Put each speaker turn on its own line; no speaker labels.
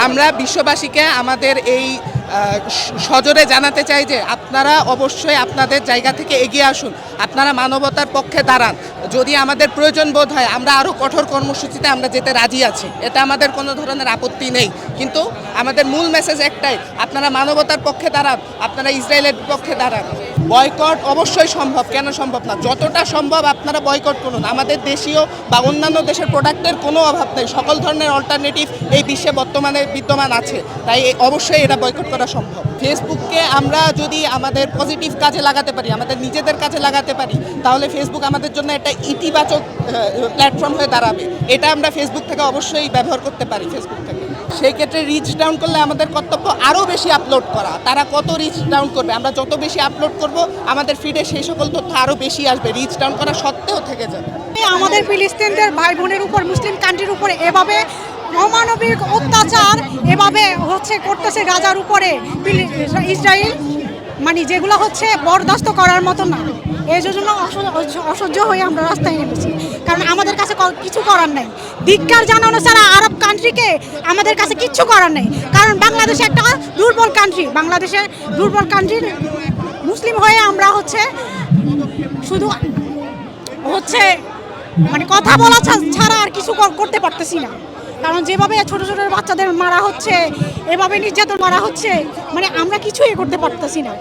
আমরা বিশ্ববাসীকে আমাদের এই সজোরে জানাতে চাই যে আপনারা অবশ্যই আপনাদের জায়গা থেকে এগিয়ে আসুন, আপনারা মানবতার পক্ষে দাঁড়ান। যদি আমাদের প্রয়োজন বোধ হয় আমরা আরও কঠোর কর্মসূচিতে আমরা যেতে রাজি আছি, এটা আমাদের কোনো ধরনের আপত্তি নেই। কিন্তু আমাদের মূল মেসেজ একটাই, আপনারা মানবতার পক্ষে দাঁড়ান, আপনারা ইসরায়েলের পক্ষে দাঁড়ান। বয়কট অবশ্যই সম্ভব, কেন সম্ভব না? যতটা সম্ভব আপনারা বয়কট করুন। আমাদের দেশীয় বা অন্যান্য দেশের প্রোডাক্টের কোনো অভাব নেই, সকল ধরনের অল্টারনেটিভ এই বিশ্বে বর্তমানে বিদ্যমান আছে, তাই অবশ্যই এটা বয়কট করা সম্ভব। ফেসবুককে আমরা যদি আমাদের পজিটিভ কাজে লাগাতে পারি, আমাদের নিজেদের কাজে লাগাতে পারি, তাহলে ফেসবুক আমাদের জন্য একটা ইতিবাচক প্ল্যাটফর্ম হয়ে দাঁড়াবে। এটা আমরা ফেসবুক থেকে অবশ্যই ব্যবহার করতে পারি। ফেসবুক থেকে সেই ক্ষেত্রে রিচ ডাউন করলে আমাদের কর্তব্য আরও বেশি আপলোড করা। তারা কত রিচ ডাউন করবে, আমরা যত বেশি আপলোড করব আমাদের ফিডে সেই সকল তথ্য আরও বেশি আসবে, রিচ ডাউন করা সত্ত্বেও থেকে যাবে।
আমাদের ফিলিস্তিনদের ভাই বোনের উপর, মুসলিম কান্ট্রির উপরে এভাবে অমানবিক অত্যাচার এভাবে করতেছে গাজার উপরে ইসরায়েল, মানে যেগুলো বরদাস্ত করার মতো না। এই জন্য অসহ্য হয়ে আমরা রাস্তায় নেমেছি, কারণ আমাদের কাছে কিছু করার নেই। ধিক্কার জানানো ছাড়া আরব কান্ট্রিকে আমাদের কাছে কিচ্ছু করার নেই, কারণ বাংলাদেশে একটা দুর্বল কান্ট্রি। বাংলাদেশে দুর্বল কান্ট্রির মুসলিম হয়ে আমরা শুধু মানে কথা বলা ছাড়া আর কিছু করতে পারতেছি না। কারণ যেভাবে ছোট ছোট বাচ্চাদের মারা হচ্ছে, এভাবে নির্যাতন মারা হচ্ছে, মানে আমরা কিছুই করতে পারতেছি না।